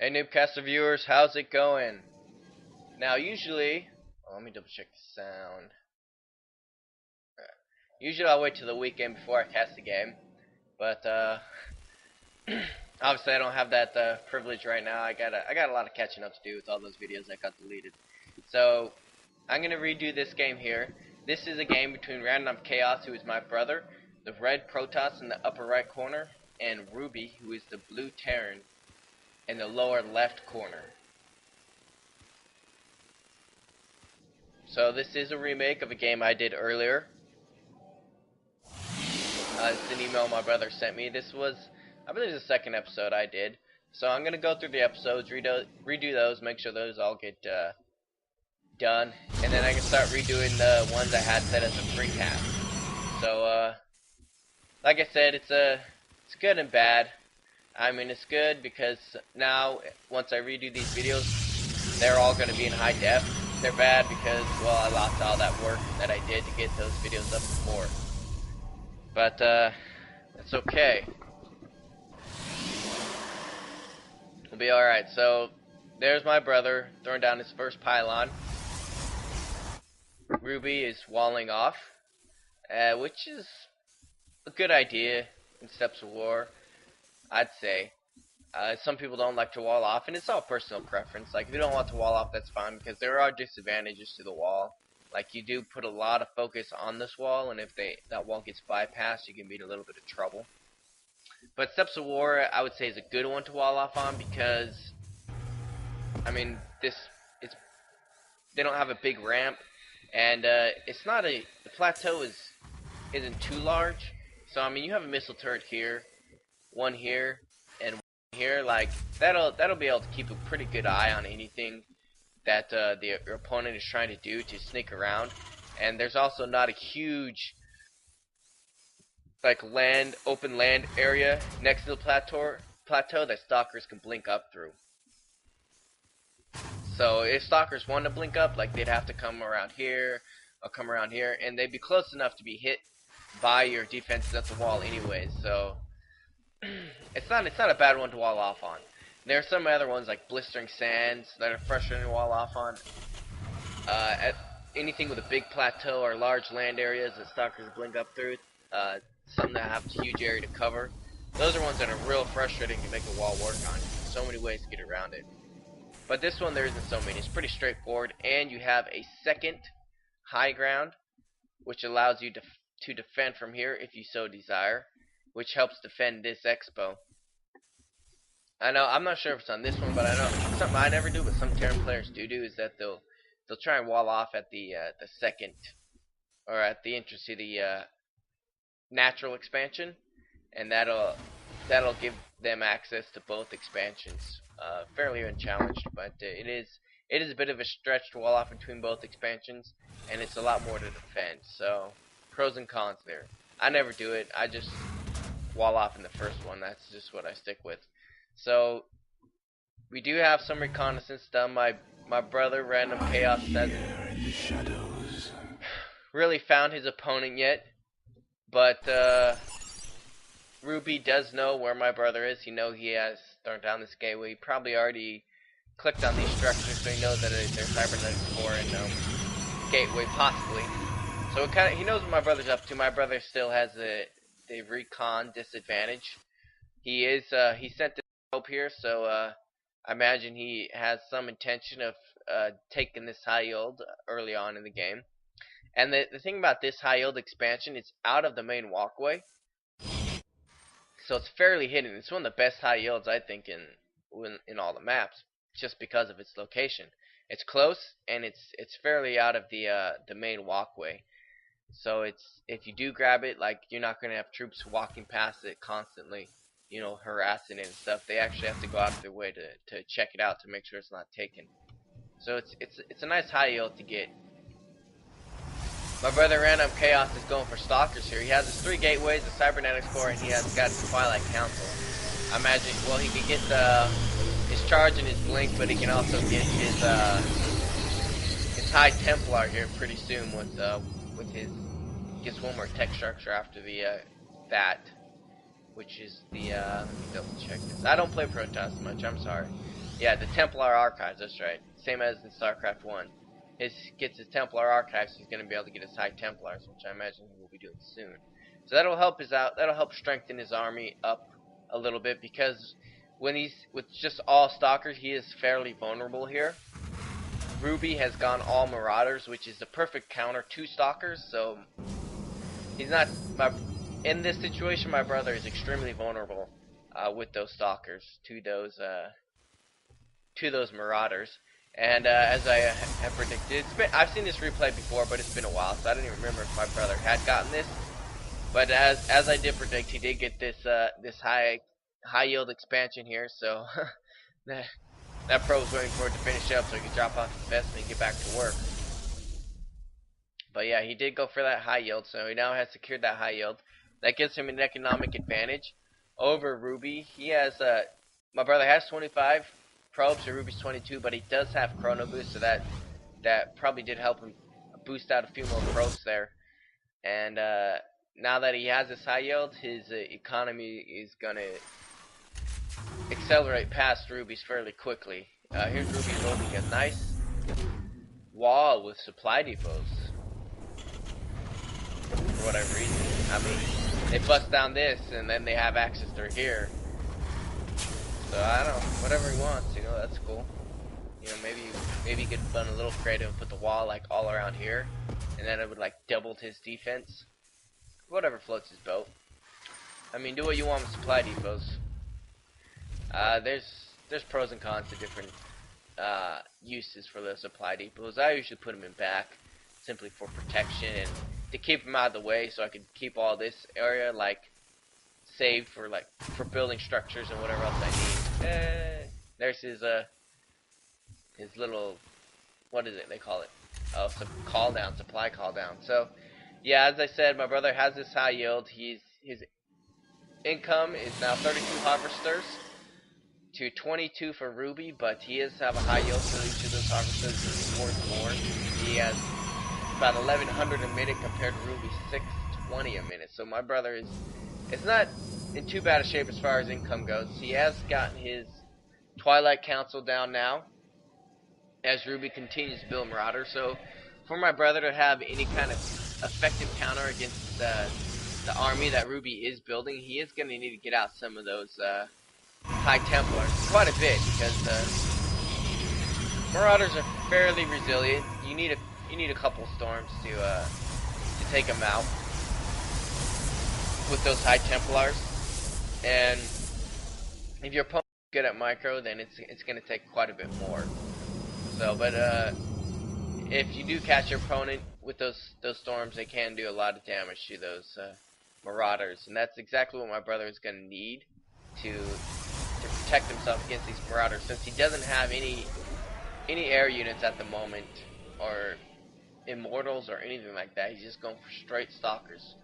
Hey Noobcaster viewers, how's it going? Now usually, let me double check the sound. Usually I'll wait till the weekend before I cast the game, but obviously I don't have that privilege right now. I got a lot of catching up to do with all those videos that got deleted. So I'm gonna redo this game here. This is a game between Random Chaos, who is my brother, the red Protoss in the upper right corner, and Ruby, who is the blue Terran in the lower left corner. So this is a remake of a game I did earlier. It's an email my brother sent me. This was, I believe, the second episode I did. So I'm gonna go through the episodes, redo those, make sure those all get done, and then I can start redoing the ones I had set as a free cast. So like I said, it's good and bad. I mean, it's good because now once I redo these videos, they're all gonna be in high def. They're bad because, well, I lost all that work that I did to get those videos up before. But that's okay. We'll be alright. So there's my brother throwing down his first pylon. Ruby is walling off, which is a good idea in Steps of War, I'd say. Some people don't like to wall off, and it's all personal preference. Like, if you don't want to wall off, that's fine, because there are disadvantages to the wall. Like, you do put a lot of focus on this wall, and if that wall gets bypassed, you can be in a little bit of trouble. But Steps of War, I would say, is a good one to wall off on, because, I mean, they don't have a big ramp, and it's not the plateau isn't too large. So, I mean, you have a missile turret here, one here, and here, like that'll be able to keep a pretty good eye on anything that your opponent is trying to do to sneak around. And there's also not a huge like open land area next to the plateau that stalkers can blink up through. So if stalkers want to blink up, like, they'd have to come around here or come around here, and they'd be close enough to be hit by your defenses at the wall anyways. So it's not a bad one to wall off on. There are some other ones like Blistering Sands that are frustrating to wall off on. Anything with a big plateau or large land areas that stalkers blink up through, some that have a huge area to cover, those are ones that are real frustrating to make a wall work on. So many ways to get around it. But this one, there isn't so many. It's pretty straightforward, and you have a second high ground, which allows you to defend from here if you so desire, which helps defend this expo. I know, I'm not sure if it's on this one, but I know something I never do, but some Terran players do is that they'll try and wall off at the second, or at the entrance to the natural expansion, and that'll give them access to both expansions, fairly unchallenged. But it is a bit of a stretch to wall off between both expansions, and it's a lot more to defend. So pros and cons there. I never do it. I just wall off in the first one. That's just what I stick with. So we do have some reconnaissance done. My brother Random Chaos hasn't really found his opponent yet, but Ruby does know where my brother is. He has thrown down this gateway. He probably already clicked on these structures, so he knows that there's cybernetics core and gateway possibly. So he knows what my brother's up to. My brother still has the recon disadvantage. He sent this help here, so I imagine he has some intention of taking this high yield early on in the game. And the thing about this high yield expansion, it's out of the main walkway, so it's fairly hidden. It's one of the best high yields, I think, in all the maps, just because of its location. It's close, and it's fairly out of the main walkway. So if you do grab it, like, you're not gonna have troops walking past it constantly, you know, harassing it and stuff. They actually have to go out of their way to check it out to make sure it's not taken. So it's a nice high yield to get. My brother Random Chaos is going for stalkers here. He has his 3 gateways, a cybernetics core, and he has got his Twilight Council. I imagine, well, he could get his charge and his blink, but he can also get his High Templar here pretty soon with his, gets one more tech structure after that, which is the let me double check this. I don't play Protoss much, I'm sorry. Yeah, the Templar Archives, that's right. Same as in StarCraft 1. Gets his Templar Archives, he's going to be able to get his High Templars, which I imagine he will be doing soon. So that'll help that'll help strengthen his army up a little bit, because when he's with just all Stalkers, he is fairly vulnerable here. Ruby has gone all Marauders, which is the perfect counter to Stalkers, so he's not... in this situation, my brother is extremely vulnerable with those Stalkers to those Marauders. And as I have predicted, I've seen this replay before, but it's been a while, so I don't even remember if my brother had gotten this. But as I did predict, he did get this this high yield expansion here. So that pro was waiting for it to finish up so he could drop off his vestment and get back to work. But yeah, he did go for that high yield, so he now has secured that high yield. That gives him an economic advantage over Ruby. He has my brother has 25 probes, so Ruby's 22, but he does have chrono boost, so that probably did help him boost out a few more probes there. And now that he has this high yield, his economy is gonna accelerate past Ruby's fairly quickly. Here's Ruby building a nice wall with supply depots. For whatever reason, I mean, they bust down this and then they have access through here. So I don't know, whatever he wants, you know, that's cool. You know, maybe he could run a little creative and put the wall like all around here, and then it would like double his defense. Whatever floats his boat. I mean, do what you want with supply depots. There's pros and cons to different uses for the supply depots. I usually put them in back simply for protection and to keep them out of the way, so I could keep all this area like saved for building structures and whatever else I need. There's his little, what is it they call it? Oh, some call down, supply call down. So yeah, as I said, my brother has this high yield. His income is now 32 harvesters to 22 for Ruby, but he does have a high yield, so each of those harvesters is worth more. He has about 1100 a minute compared to Ruby's 620 a minute. So my brother it's not in too bad a shape as far as income goes. He has gotten his Twilight Council down now as Ruby continues to build Marauders. So for my brother to have any kind of effective counter against the army that Ruby is building, he is going to need to get out some of those High Templars quite a bit, because Marauders are fairly resilient. You need a couple storms to take them out with those High Templars. And if your opponent is good at micro, then it's going to take quite a bit more. So, but if you do catch your opponent with those storms, they can do a lot of damage to those Marauders, and that's exactly what my brother is going to need to protect himself against these Marauders, since he doesn't have any air units at the moment, or immortals or anything like that. He's just going for straight Stalkers.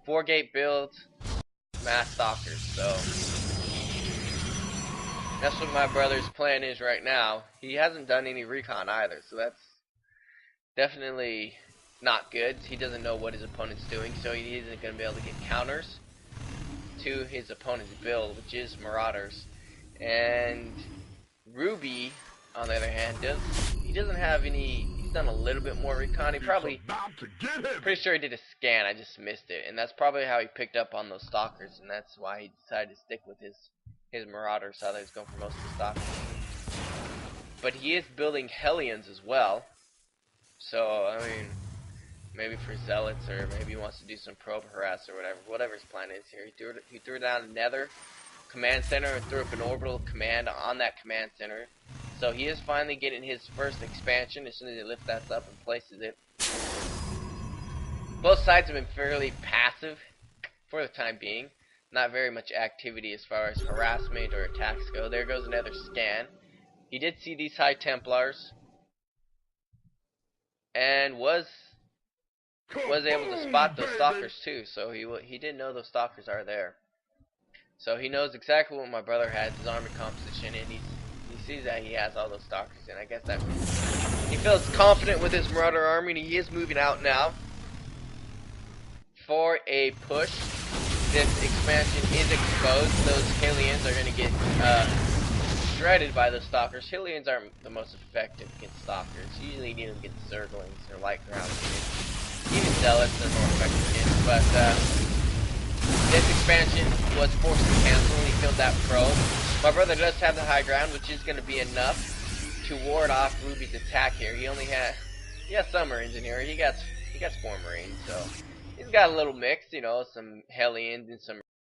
4-gate builds, mass Stalkers. So that's what my brother's plan is right now. He hasn't done any recon either, so that's definitely not good. He doesn't know what his opponent's doing, so he isn't going to be able to get counters to his opponent's build, which is Marauders. And Ruby, on the other hand, doesn't have any. He's done a little bit more recon. He probably, pretty sure he did a scan. I just missed it, and that's probably how he picked up on those Stalkers, and that's why he decided to stick with his Marauders. So that he's going for most of the Stalkers. But he is building Hellions as well. So I mean, maybe for Zealots, or maybe he wants to do some probe harass or whatever his plan is here. He threw down a Nether command center and threw up an orbital command on that command center. So he is finally getting his first expansion as soon as he lifts that up and places it. Both sides have been fairly passive for the time being. Not very much activity as far as harassment or attacks go. There goes another scan. He did see these High Templars and was able to spot those Stalkers too. So he did know those Stalkers are there. So he knows exactly what my brother has, his army composition, and he sees that he has all those Stalkers, and I guess that he feels confident with his Marauder army, and he is moving out now for a push. This expansion is exposed. Those Hellions are going to get shredded by the stalkers. Hylians aren't the most effective against stalkers. You usually need them against zerglings or light ground units. Even zealots are more effective against, but this expansion was forced to cancel and he killed that probe. My brother does have the high ground, which is going to be enough to ward off Ruby's attack here. He has some Marines in here. He got 4 Marines, so he's got a little mix, you know, some Hellions and some